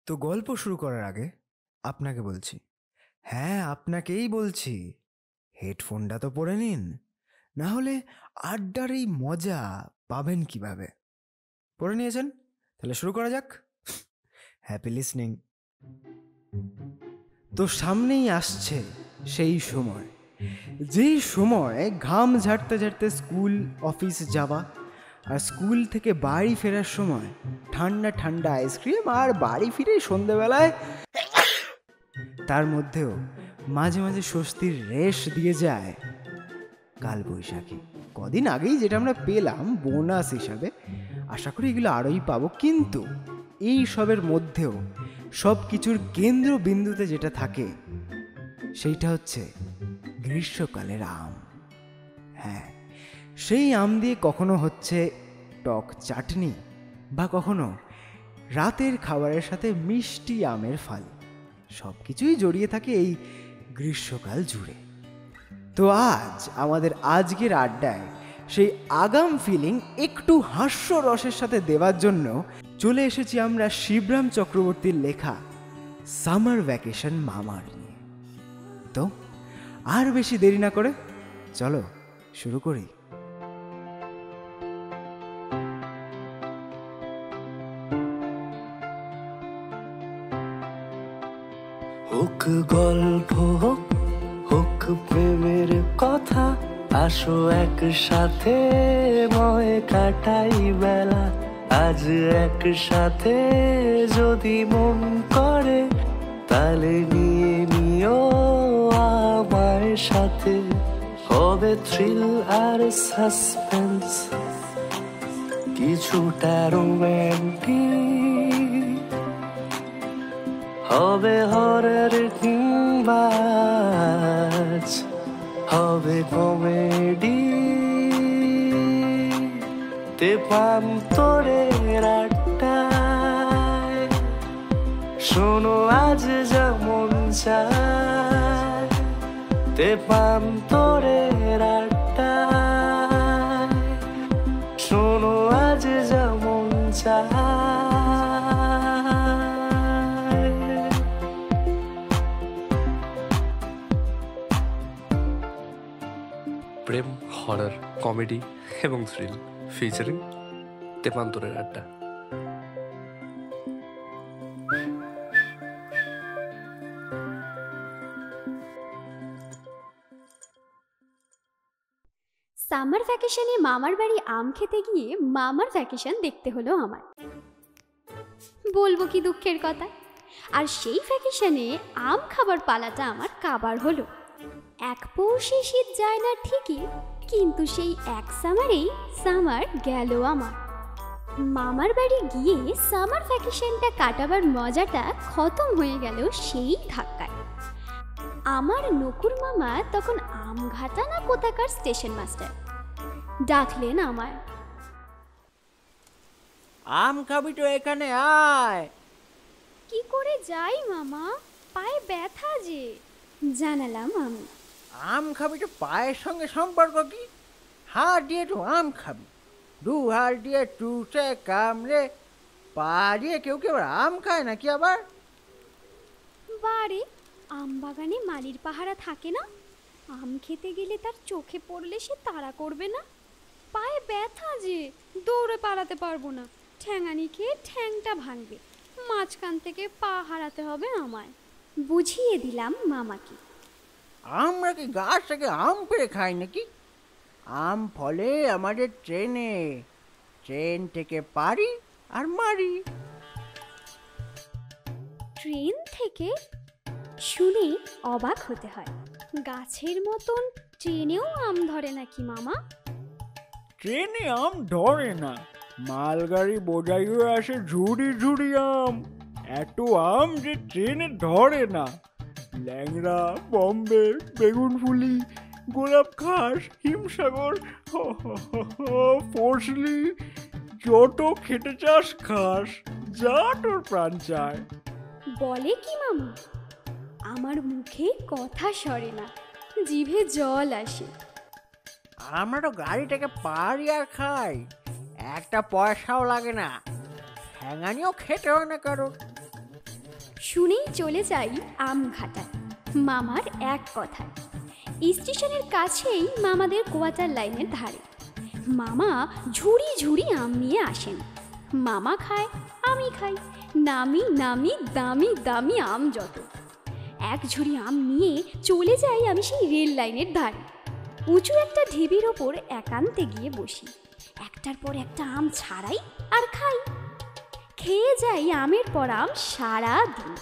তো গল্প শুরু করার আগে আপনাকে বলছি, হ্যাঁ আপনাকেই বলছি, হেডফোনটা তো পরে নিন, না হলে আড্ডার এই মজা পাবেন কিভাবে? পরে নিয়েছেন? তাহলে শুরু করা যাক। Happy listening. তো সামনেই আসছে সেই সময়, যেই সময় ঘাম ঝাড়তে ঝাড়তে স্কুল অফিস যাওয়া, আর স্কুল থেকে বাড়ি ফেরার সময় ঠান্ডা ঠান্ডা আইসক্রিম, আর বাড়ি ফিরে সন্ধেবেলায় তার মধ্যেও মাঝে মাঝে স্বস্তির রেশ দিয়ে যায় কালবৈশাখী। কদিন আগেই যেটা আমরা পেলাম বোনাস হিসাবে, আশা করি এগুলো আরোই পাবো। কিন্তু এই সবের মধ্যেও সব কিছুর কেন্দ্রবিন্দুতে যেটা থাকে সেইটা হচ্ছে গ্রীষ্মকালের আম। হ্যাঁ, সেই আম দিয়ে কখনো হচ্ছে টক চাটনি, বা কখনো রাতের খাবারের সাথে মিষ্টি আমের ফালি। সব কিছুই জড়িয়ে থাকে এই গ্রীষ্মকাল জুড়ে। তো আজ আমাদের আজকের আড্ডায় সেই আগাম ফিলিং একটু হাস্যরসের সাথে দেওয়ার জন্য চলে এসেছি আমরা শিবরাম চক্রবর্তীর লেখা সামার ভ্যাকেশন মামার নিয়ে। তো আর বেশি দেরি না করে চলো শুরু করি। হোক গল্প হোক হোক প্রেমের কথা, আসো একসাথে ময় কাটাই বেলা। আজ একসাথে যদি মন করে, তাহলে নিয়ে নিও আমায় সাথে। হবে থ্রিল আর সাসপেন্স, কিছুটা রোম্যান্টিক, হবে হরর কিংবা হবে কমেডি। তেপান্তরের আড্ডায় শোনো আজ যেমন চায়। তেপান্তরের আড্ডায় শোনো আজ যেমন চায়। প্রেম, হরর, কমেডি এবং থ্রিল ফিচারিং তেপান্তরের আড্ডা। সামার ভ্যাকেশনে মামার বাড়ি আম খেতে গিয়ে মামার ভ্যাকেশন দেখতে হলো আমার। বলবো কি দুঃখের কথা। আর সেই ভ্যাকেশনে আম খাবার পালাটা আমার কাবার হলো। এক পৌষে শীত যায় না ঠিকই, কিন্তু সেই এক সামারেই সামার গেল আমার। মামার বাড়ি গিয়ে সামার ভ্যাকেশনটা কাটাবার মজাটা খতম হয়ে গেল সেই ধাক্কায়। আমার নকুর মামা তখন আমঘাটা না কোথাকার স্টেশন মাস্টার ডাকলেন আমায়। আম খাবি তো এখানে আয়। কি করে যাই মামা, পায়ে ব্যথা যে, জানালাম আমি। আম খাবি তো পায়ের সঙ্গে সম্পর্ক কি? হাত দিয়ে তো আম খাবি, দু হাত দিয়ে চুষে কামড়ে। পা দিয়ে কেউ কেউ আম খায় নাকি আবার? বারে, আম বাগানে মালির পাহারা থাকে না? আম খেতে গেলে তার চোখে পড়লে সে তাড়া করবে না? পায়ে ব্যথা যে, দৌড়ে পালাতে পারবো না। ঠ্যাঙানি খেয়ে ঠ্যাংটা ভাঙবে, মাঝখান থেকে পা হারাতে হবে আমায়। বুঝিয়ে দিলাম মামাকে। আমরা কি গাছ থেকে আম পেড়ে খাই নাকি? আম ফলে আমাদের ট্রেনে, ট্রেন থেকে পারি আর মারি। ট্রেন থেকে? শুনে অবাক হতে হয়। গাছের মতন ট্রেনেও আম ধরে নাকি মামা? ট্রেনে আম ধরে না, মালগাড়ি বোঝাই হয়ে আসে ঝুড়ি ঝুড়ি আম। এত আম যে ট্রেনে ধরে না। ল্যাংড়া, বম্বে, বেগুনফুলি, গোলাপ ঘাস, হিমসাগর, ফসলি, যত খেতে চাস খাস, যা তোর প্রাণ চায়। বলে কি মামা? আমার মুখে কথা সরে না, জিভে জল আসে। আমরা তো গাড়ি থেকে পারি আর খাই, একটা পয়সাও লাগে না। ঠ্যাঙানিও খেতে হয় না কারোর। শুনেই চলে যাই আমঘাটায় মামার এক কথায়। স্টেশনের কাছেই মামাদের কোয়ার্টার লাইনের ধারে। মামা ঝুড়ি ঝুড়ি আম নিয়ে আসেন। মামা খায়, আমি খাই, নামি নামি দামি দামি আম যত। এক ঝুড়ি আম নিয়ে চলে যাই আমি সেই রেল লাইনের ধারে। উঁচু একটা ঢিবির ওপর একান্তে গিয়ে বসি। একটার পর একটা আম ছাড়াই আর খাই। খেয়ে যাই আমের পর আম সারা দিন।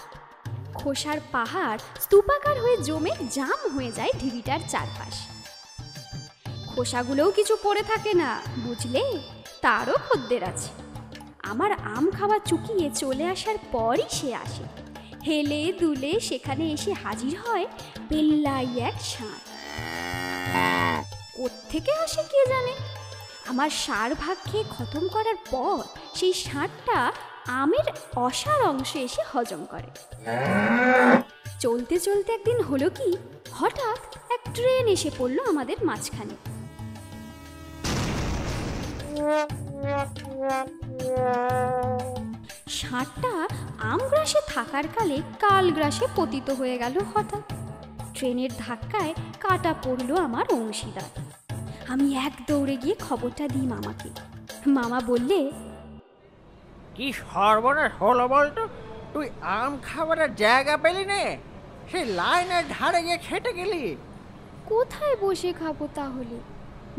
খোসার পাহাড় স্তূপাকার হয়ে জমে জাম হয়ে যায় ঢিবিটার চারপাশ। খোসাগুলোও কিছু পড়ে থাকে না, বুঝলে, তারও খদ্দের আছে। আমার আম খাওয়া চুকিয়ে চলে আসার পরই সে আসে। হেলে দুলে সেখানে এসে হাজির হয় পেল্লাই এক ষাঁড়। কোত্থেকে আসে কে জানে। আমার ষাঁড় ভাগ খেয়ে খতম করার পর সেই ষাঁড়টা আমের অসার অংশে এসে হজম করে। চলতে চলতে একদিন হলো কি, হঠাৎ এক ট্রেন এসে পড়লো আমাদের মাঝখানে। ষাঁড়টা আম গ্রাসে থাকার কালে কাল গ্রাসে পতিত হয়ে গেল হঠাৎ। ট্রেনের ধাক্কায় কাটা পড়লো আমার অংশীদার। আমি এক দৌড়ে গিয়ে খবরটা দিই মামাকে। মামা বললে, কি সর্বনাশ হলো বলতো? তুই আম খাবারের জায়গা পেলি নে, সেই লাইনের ধারে গিয়ে খেতে গেলি। কোথায় বসে খাবো তাহলে?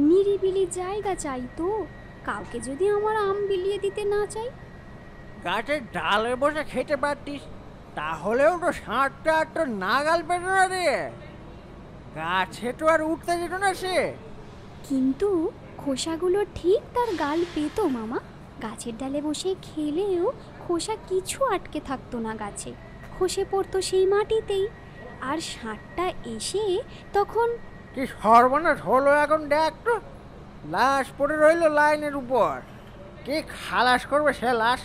নিরিবিলি জায়গা চাই তো। কাউকে যদি আমার আম বিলিয়ে দিতে না চাই। গাছের ডালে বসে খেতে পারতিস, তাহলেও তো ষাঁড়টা আর তো নাগাল পেত না রে। গাছে তো আর উঠতে যেত না সে। কিন্তু খোসাগুলো ঠিক তার গাল পেত মামা। গাছের ডালে বসে খেলেও খোসা কিছু আটকে থাকতো না গাছে, খসে পড়তো সেই মাটিতেই। আর ষাঁড়টা এসে তখন কি সর্বনাশ হলো এখন দেখ তো। লাশ পড়ে রইলো লাইনের উপর। কে খালাস করবে সে লাশ?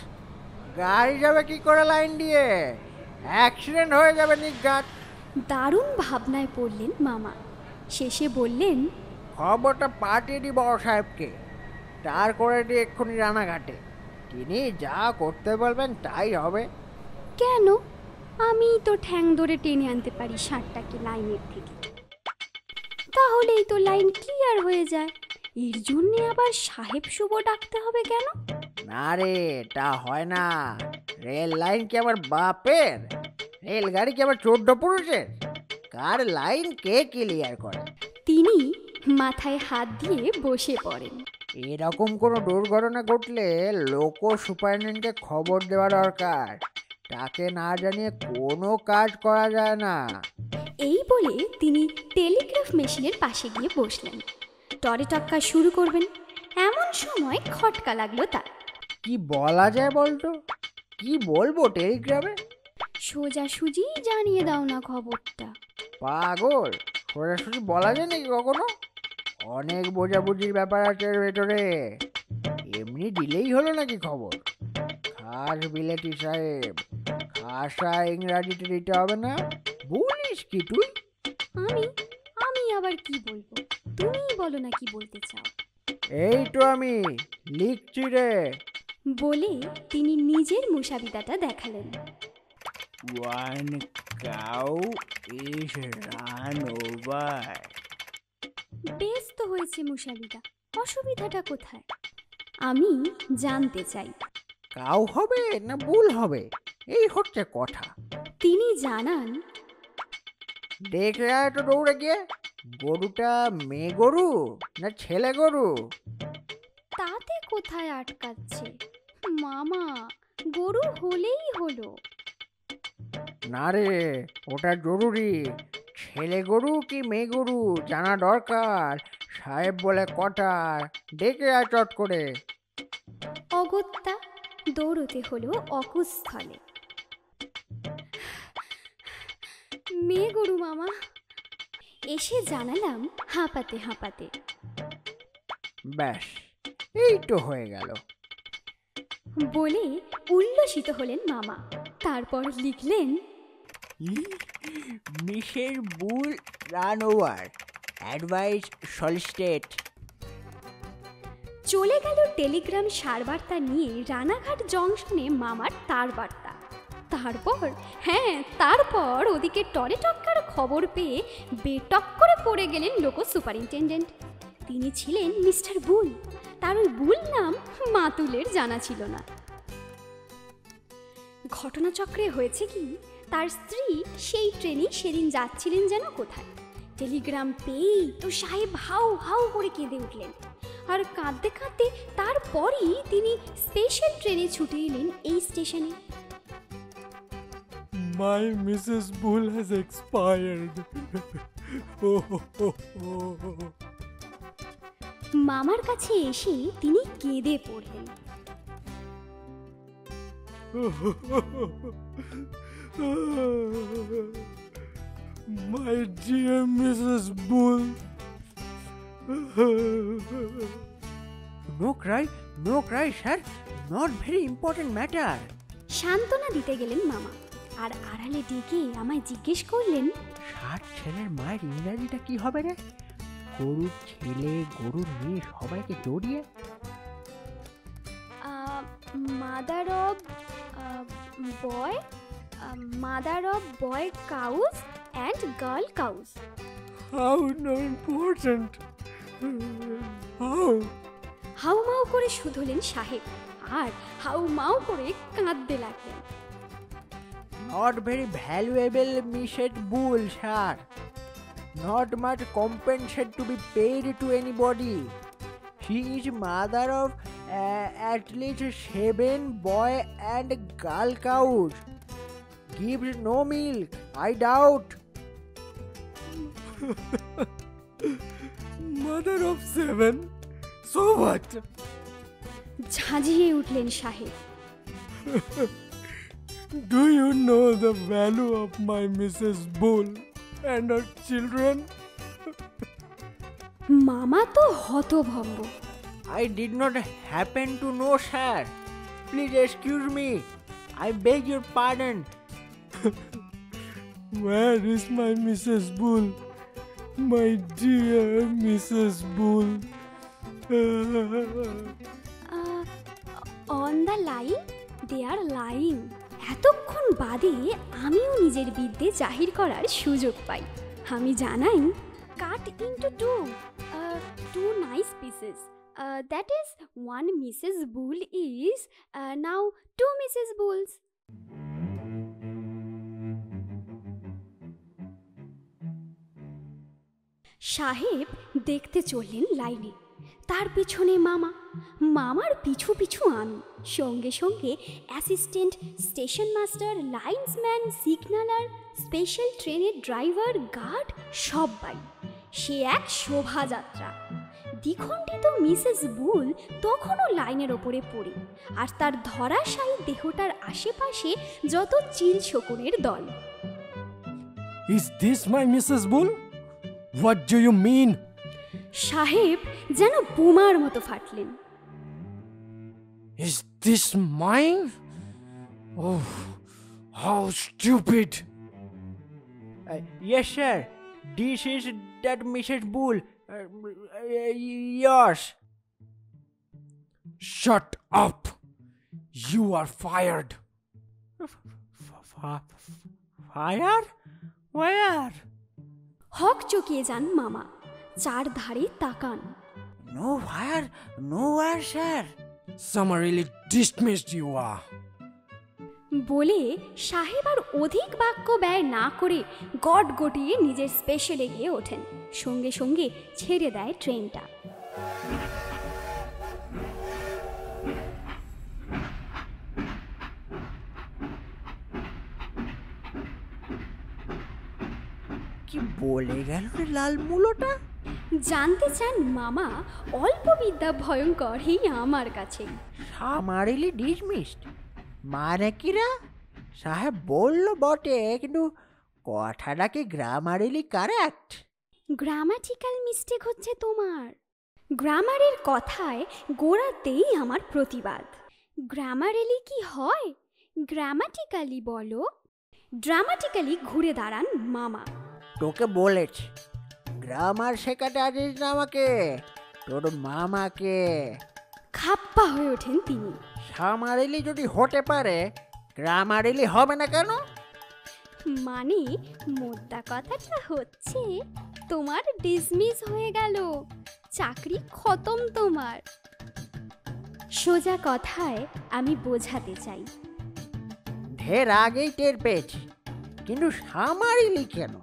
গাড়ি যাবে কি করে লাইন দিয়ে? অ্যাক্সিডেন্ট হয়ে যাবে নির্ঘাত। দারুণ ভাবনায় পড়লেন মামা। শেষে বললেন, খবরটা পাঠিয়ে দিই বড় সাহেবকে, তার করে দিয়ে এক্ষুনি রানাঘাটে। তিনি যা করতে বলবেন তাই হবে। কেন? আমি তো ঠ্যাং ধরে টেনে আনতে পারি ষাঁড়টাকে লাইনের থেকে। তাহলেই তো লাইন ক্লিয়ার হয়ে যায়। এর জন্যে আবার সাহেব শুভ ডাকতে হবে কেন? না রে, তা হয় না। রেল লাইন কি আমার বাপের? রেলগাড়ি কি আমার 14 পুরুষের? কার লাইন কে ক্লিয়ার করে? তিনি মাথায় হাত দিয়ে বসে পড়েন। এরকম কোনো দুর্ঘটনা ঘটলে লোক সুপারিনটেন্ডেন্টকে খবর দেওয়া দরকার। তাকে না জানিয়ে কোনো কাজ করা যায় না। এই বলে তিনি টেলিগ্রাফ মেশিনের পাশে গিয়ে বসলেন। টরে টক্কা শুরু করবেন, এমন সময় খটকা লাগলো তার। কি বলা যায় বলতো? কি বলবো টেলিগ্রামে? সোজাসুজি জানিয়ে দাও না খবরটা। পাগল, সোজাসুজি বলা যায় নাকি কখনো? অনেক বোঝাবুঝির ব্যাপার আছে এর ভেতরে। এমনি দিলেই হলো নাকি খবর? খাস বিলেতি সাহেব, খাসা ইংরাজিতে দিতে হবে না। বলিস কি তুই? আমি আমি আবার কি বলবো? তুমিই বলো না কি বলতে চাও। এই তো আমি লিখছি রে। বলে তিনি নিজের মুসাবিদাটা দেখালেন। One cow is run over. বেশ তো হয়েছে মুসাবিদা, অসুবিধাটা কোথায়? আমি জানতে চাই। কাউ হবে না ভুল হবে, এই হচ্ছে কথা। তিনি জানান, দেখে আয় তো দৌড়ে গিয়ে, গরুটা মেয়ে গরু না ছেলে গরু? তাতে কোথায় আটকাচ্ছে মামা? গরু হলেই হলো। না রে, ওটা জরুরি। ছেলে গরু কি মেয়ে গরু জানা দরকার। সাহেব বলে কথা, দেখে আয় চট করে। অগত্যা দৌড়তে হলো অকুস্থলে। মেয়ে গরু মামা, এসে জানালাম হাঁপাতে হাঁপাতে। ব্যাস, এই তো হয়ে গেল। বলে উল্লসিত হলেন মামা। তারপর লিখলেন, মিসের বুল রান ওভার, অ্যাডভাইস সলিস্টেট। চলে গেল টেলিগ্রাম সারবার্তা নিয়ে রানাঘাট জংশনে মামার তার বার্তা। তারপর ওদিকে টরে টক্কার খবর পেয়ে বেটক করে পড়ে গেলেন লোকো সুপারিনটেন্ডেন্ট। তিনি ছিলেন মিস্টার বুল। তার ওই বুল নাম মাতুলের জানা ছিল না। ঘটনাচক্রে হয়েছে কি, তার স্ত্রী সেই ট্রেনে সেদিন যাচ্ছিলেন যেন কোথায়। টেলিগ্রাম পেয়েই তো সাহেব হাউ হাউ করে কেঁদে উঠলেন। আর কাঁদতে কাঁদতে তারপরই তিনি স্পেশাল ট্রেনে ছুটে এলেন এই স্টেশনে। My Mrs. Bull has expired. মামার কাছে এসে তিনি কেঁদে পড়লেন। My dear Mrs. Bull. No cry, sir. Not very important matter. সান্ত্বনা দিতে গেলেন মামা, আর আড়ালে ডেকে আমায় জিজ্ঞেস করলেন, 60 ছেলের মায়ের ইংরাজিটা কি হবে রে? গরুর ছেলে, গরুর মেয়ে সবাইকে জড়িয়ে। Mother of boy cows and girl cows. How not important? How? হাউমাউ করে শুধলেন সাহেব, আর হাউমাউ করে কাঁদতে লাগলেন। Not very valuable, Mrs. Bull, sir. Not much compensation to be paid to anybody. She is mother of at least 7 boy and girl cows. Gives no milk, I doubt. Mother of 7? So what? ঝাঁঝিয়ে উঠলেন সাহেব। Do you know the value of my Mrs. Bull and her children? মামা তো হতভম্ব। I did not happen to know, sir. Please excuse me. I beg your pardon. Where is my Mrs. Bull? My dear Mrs. Bull. On the line, they are lying. এতক্ষণ বাদে আমিও নিজের বিদ্যে জাহির করার সুযোগ পাই। আমি জানাই, cut into two nice pieces. That is one Mrs Bull is now 2 Mrs Bulls. সাহেব দেখতে চললেন লাইনে, তার পিছনে মামা, মামার পিছু পিছু আমি, সঙ্গে সঙ্গে assistant, station master, linesman, signaller, special ট্রেনের ড্রাইভার, গার্ড, সবাই। সে এক শোভাযাত্রা। দ্বিখণ্ডিত মিসেস বুল তখনও লাইনের ওপরে পড়ে, আর তার ধরাশায়ী দেহটার আশেপাশে যত চিল শকুনের দল। Is this my Mrs. Bull? What do you mean? সাহেব যেন বোমার মতো ফাটলেন। Is this mine? Oh, how stupid! Yes, sir. This is that Mrs. Bull. Yours. Shut up! You are fired. Fire? Where? হক চকিয়ে যান মামা, চার ধারে তাকান। No fire, nowhere, sir. Summarily dismissed you are. বলে সাহেব আর অধিক বাক্য ব্যয় না করে গট গটিয়ে নিজের স্পেশালে গিয়ে ওঠেন। সঙ্গে সঙ্গে ছেড়ে দেয় ট্রেনটা। কি বলে গেল রে লাল মুলোটা? জানতে চান মামা? অল্প বিদ্যা ভয়ঙ্কর এই আমার কাছে। সামারিলি ডিসমিসড মানে কিরা? সাহেব বললো বটে, কিন্তু কথাটা কি গ্রামারিলি কারেক্ট? গ্রামাটিক্যাল মিস্টেক হচ্ছে তোমার। গ্রামারের কথায় গোড়াতেই আমার প্রতিবাদ। গ্রামারেলি কি হয়? গ্রামাটিক্যালি বলো। ড্রামাটিক্যালি ঘুরে দাঁড়ান মামা। তোকে বলেছি গ্রামার শেখাতে আসিস না আমাকে, তোর মামাকে। খাপ্পা হয়ে ওঠেন তিনি। সামারিলি যদি হতে পারে গ্রামারেলি হবে না কেন? মানে মোদ্দা কথাটা হচ্ছে তোমার ডিসমিস হয়ে গেল, চাকরি খতম তোমার। সোজা কথায় আমি বোঝাতে চাই। ঢের আগেই টের পেয়েছি, কিন্তু সামারিলি কেন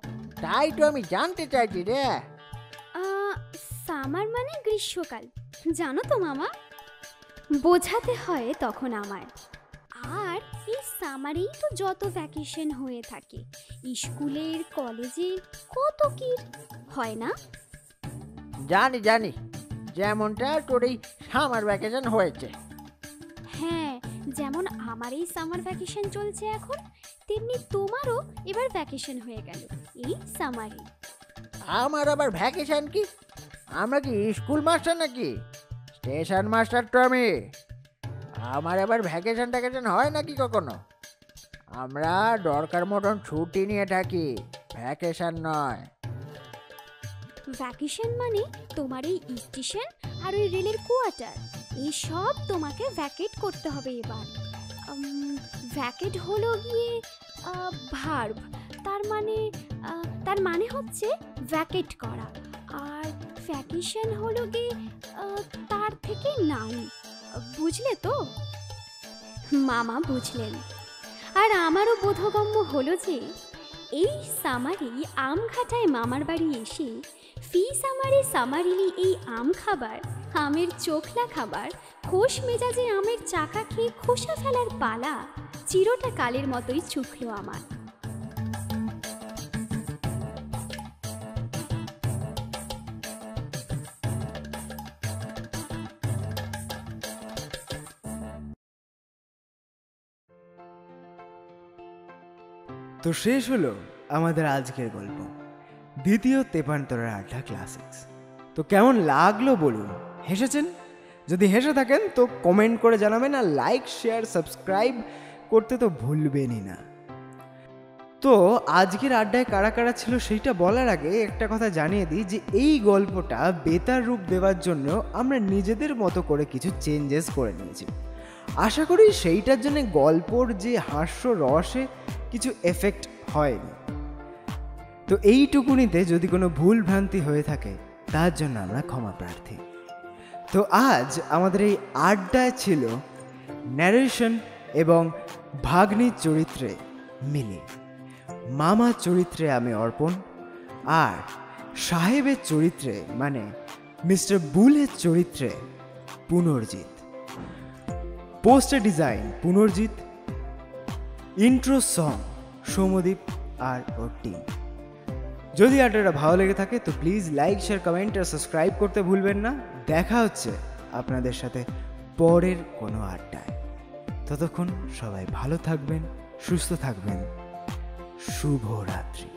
তাই তো আমি জানতে চাইছি রে। সামার মানে গ্রীষ্মকাল, জানো তো মামা। বোঝাতে হয় তখন আমার। আর এই সামারেই তো যত ভ্যাকেশন হয়ে থাকে, স্কুলের কলেজের কত কি হয় না? জানি জানি, যেমনটা তোর এই সামার ভ্যাকেশন হয়েছে। হ্যাঁ, যেমন আমার এই সামার ভ্যাকেশন চলছে এখন, তেমনি তোমারও এবার ভ্যাকেশন হয়ে গেল এই সামারে। আমার আবার ভ্যাকেশন কি? আমরা কি স্কুল মাস্টার নাকি? স্টেশন মাস্টার তো আমি। আমার আবার ভ্যাকেশন ট্যাকেশন হয় নাকি কখনো? আমরা দরকার মতন ছুটি নিয়ে থাকি, ভ্যাকেশন নয়। ভ্যাকেশন মানে তোমার এই স্টেশন আর ওই রেলের কোয়ার্টার, এই সব তোমাকে ভ্যাকেট করতে হবে এবার। ভ্যাকেট হলো গিয়ে ভার্ব, তার মানে হচ্ছে ভ্যাকেট করা। আর ভ্যাকেশন হলো গিয়ে তার থেকে নাউন, বুঝলে তো? মামা বুঝলেন। আর আমারও বোধগম্য হলো যে এই সামারে আমঘাটায় মামার বাড়ি এসে ফি সামারে সামারিলি এই আম খাবার, আমের চোখলা খাবার, খোশ মেজাজে আমের চাকা খেয়ে খোসা ফেলার পালা চিরটা কালের মতোই চুকলো আমার। তো শেষ হলো আমাদের আজকের গল্প, দ্বিতীয় তেপান্তরের আড্ডা ক্লাসিক্স। তো কেমন লাগলো বলুন? হেসেছেন? যদি হেসে থাকেন তো কমেন্ট করে জানাবেন, আর লাইক শেয়ার সাবস্ক্রাইব করতে তো ভুলবেনই না। তো আজকের আড্ডায় কারা কারা ছিল সেইটা বলার আগে একটা কথা জানিয়ে দিই যে এই গল্পটা বেতার রূপ দেওয়ার জন্য আমরা নিজেদের মতো করে কিছু চেঞ্জেস করে নিয়েছি। আশা করি সেইটার জন্য গল্পর যে হাস্য রসে কিছু এফেক্ট হয়নি। তো এইটুকুনিতে যদি কোনো ভুল ভ্রান্তি হয়ে থাকে তার জন্য আমরা ক্ষমা প্রার্থী। তো আজ আমাদের এই আড্ডায় ছিল ন্যারেশন এবং ভাগ্নির চরিত্রে মিলি, মামা চরিত্রে আমি অর্পণ, আর সাহেবের চরিত্রে মানে মিস্টার বুলের চরিত্রে Punarjit. Poster design Punarjit, intro song Soumyadip আর ওর টিম। যদি আড্ডাটা ভালো লেগে থাকে তো প্লিজ লাইক শেয়ার কমেন্ট আর সাবস্ক্রাইব করতে ভুলবেন না। দেখা হচ্ছে আপনাদের সাথে পরের কোনো আড্ডায়। ততক্ষণ সবাই ভালো থাকবেন, সুস্থ থাকবেন। শুভরাত্রি।